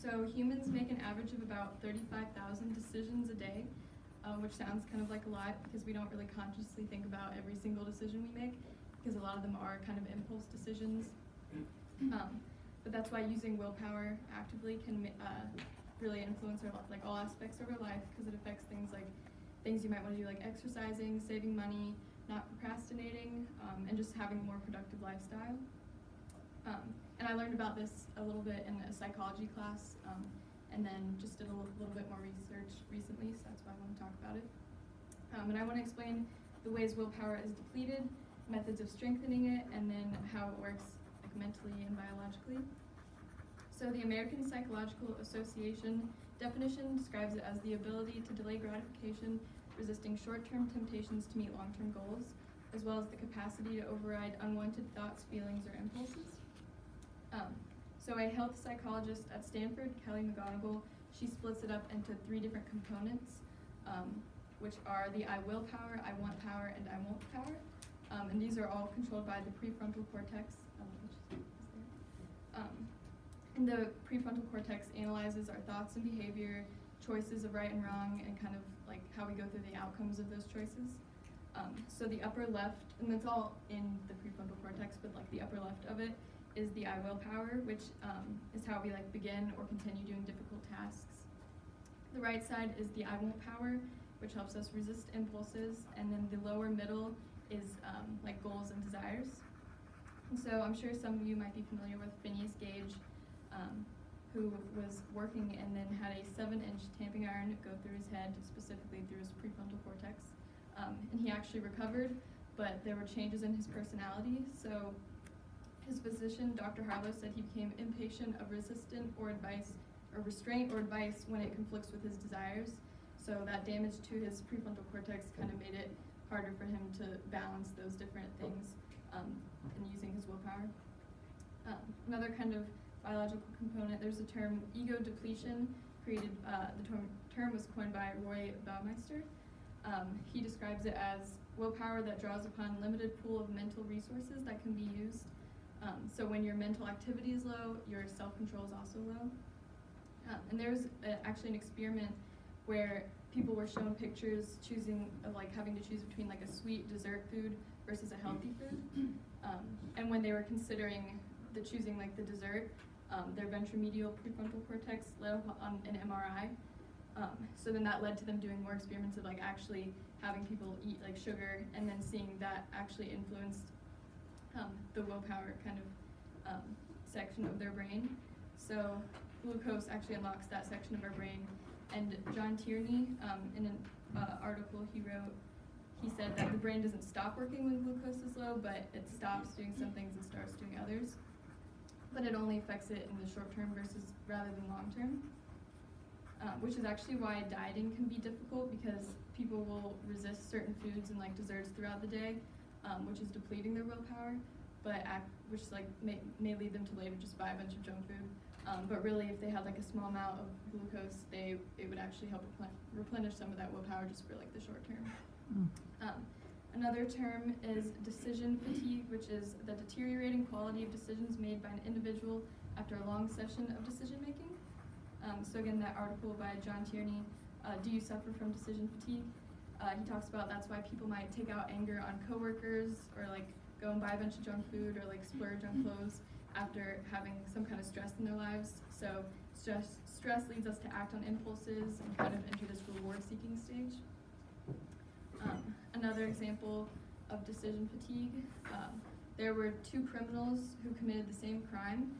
So humans make an average of about 35,000 decisions a day, which sounds kind of like a lot because we don't really consciously think about every single decision we make, because a lot of them are kind of impulse decisions. But that's why using willpower actively can really influence all aspects of our life, because it affects things you might want to do, like exercising, saving money, not procrastinating, and just having a more productive lifestyle. And I learned about this a little bit in a psychology class, and then just did a little bit more research recently, so that's why I want to talk about it. And I want to explain the ways willpower is depleted, methods of strengthening it, and then how it works mentally and biologically. So the American Psychological Association definition describes it as the ability to delay gratification, resisting short-term temptations to meet long-term goals, as well as the capacity to override unwanted thoughts, feelings, or impulses. So a health psychologist at Stanford, Kelly McGonigal, she splits it up into 3 different components, which are the I will power, I want power, and I won't power. And these are all controlled by the prefrontal cortex, which is there. And the prefrontal cortex analyzes our thoughts and behavior, choices of right and wrong, and kind of like how we go through the outcomes of those choices. So the upper left, and that's all in the prefrontal cortex, but like the upper left of it is the I will power, which is how we begin or continue doing difficult tasks. The right side is the I won't power, which helps us resist impulses, and then the lower middle is goals and desires. And so I'm sure some of you might be familiar with Phineas Gage, who was working and then had a 7-inch tamping iron go through his head, specifically through his prefrontal cortex. And he actually recovered, but there were changes in his personality. So his physician, Dr. Harlow, said he became impatient of resistance or restraint or advice when it conflicts with his desires. So that damage to his prefrontal cortex kind of made it harder for him to balance those different things in using his willpower. Another kind of biological component, there's a term, ego depletion, created, the term was coined by Roy Baumeister. He describes it as willpower that draws upon limited pool of mental resources that can be used. So when your mental activity is low, your self-control is also low. And there was actually an experiment where people were shown pictures of having to choose between a sweet dessert food versus a healthy food. And when they were considering choosing the dessert, their ventromedial prefrontal cortex led up on an MRI. So then that led to them doing more experiments of actually having people eat sugar, and then seeing that actually influenced the willpower kind of section of their brain. So glucose actually unlocks that section of our brain. And John Tierney, in an article he wrote, he said that the brain doesn't stop working when glucose is low, but it stops doing some things and starts doing others. But it only affects it in the short term rather than long term. Which is actually why dieting can be difficult, because people will resist certain foods and desserts throughout the day, which is depleting their willpower, which may lead them to later just buy a bunch of junk food. But really, if they had a small amount of glucose, it would actually help replenish some of that willpower just for the short term. Another term is decision fatigue, which is the deteriorating quality of decisions made by an individual after a long session of decision making. So again, that article by John Tierney, Do You Suffer from Decision Fatigue? He talks about that's why people might take out anger on coworkers, or go and buy a bunch of junk food, or splurge on clothes after having some kind of stress in their lives. So stress leads us to act on impulses and kind of enter this reward-seeking stage. Another example of decision fatigue, there were 2 criminals who committed the same crime,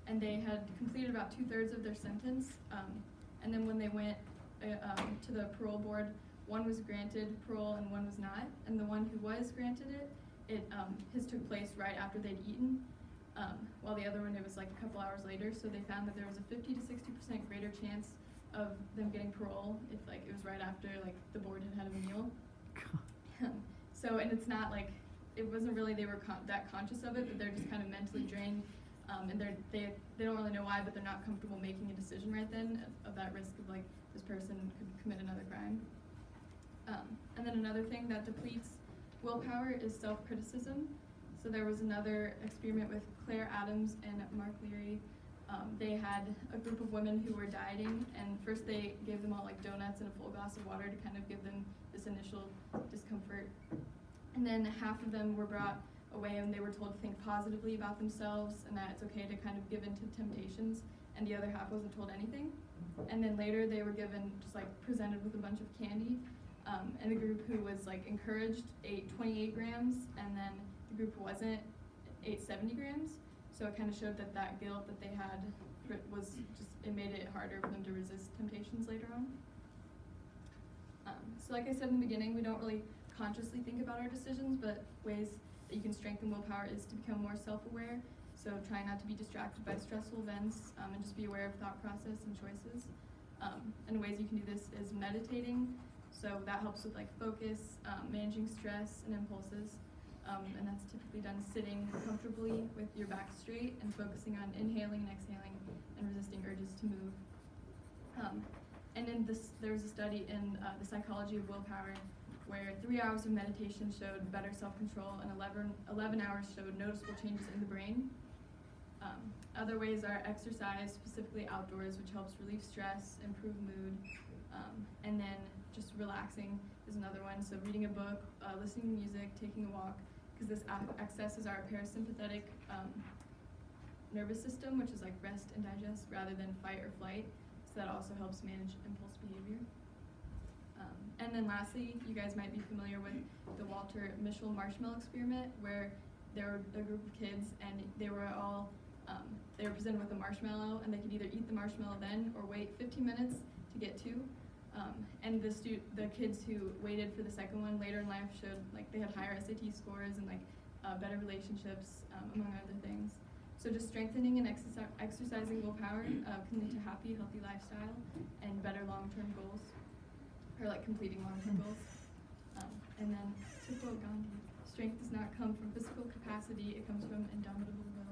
and they had completed about 2/3 of their sentence. And then when they went to the parole board, one was granted parole and one was not. And the one who was granted his took place right after they'd eaten, while the other one, it was a couple hours later. So they found that there was a 50 to 60% greater chance of them getting parole if it was right after the board had a meal. So, and it's not it wasn't really they were that conscious of it, but they're just kind of mentally drained, and they don't really know why, but they're not comfortable making a decision right then of that risk of this person could commit another crime. And then another thing that depletes willpower is self-criticism. So there was another experiment with Claire Adams and Mark Leary, They had a group of women who were dieting, and first they gave them all like donuts and a full glass of water to kind of give them this initial discomfort. And then half of them were brought away and they were told to think positively about themselves and that it's okay to kind of give in to temptations, and the other half wasn't told anything. And then later they were given, just like presented with a bunch of candy, and the group who was like encouraged ate 28 grams, and then the group who wasn't ate 70 grams. So it kind of showed that that guilt that they had was just, it made it harder for them to resist temptations later on. So like I said in the beginning, we don't really consciously think about our decisions, but ways that you can strengthen willpower is to become more self-aware. So try not to be distracted by stressful events, and just be aware of thought process and choices. And ways you can do this is meditating. So that helps with like focus, managing stress and impulses. And that's typically done sitting comfortably with your back straight and focusing on inhaling and exhaling and resisting urges to move. And in this, there was a study in the psychology of willpower where 3 hours of meditation showed better self-control and 11 hours showed noticeable changes in the brain. Other ways are exercise, specifically outdoors, which helps relieve stress, improve mood, and then just relaxing is another one. So reading a book, listening to music, taking a walk, because this accesses our parasympathetic nervous system, which is like rest and digest rather than fight or flight. So that also helps manage impulse behavior. And then lastly, you guys might be familiar with the Walter Mischel marshmallow experiment, where there were a group of kids and they were all they were presented with a marshmallow, and they could either eat the marshmallow then or wait 15 minutes to get two. And the kids who waited for the second one later in life showed like they had higher SAT scores and like better relationships, among other things. So just strengthening and exercising willpower can lead to happy, healthy lifestyle and better long-term goals, or like completing long-term goals. And then to quote Gandhi, strength does not come from physical capacity, it comes from indomitable will.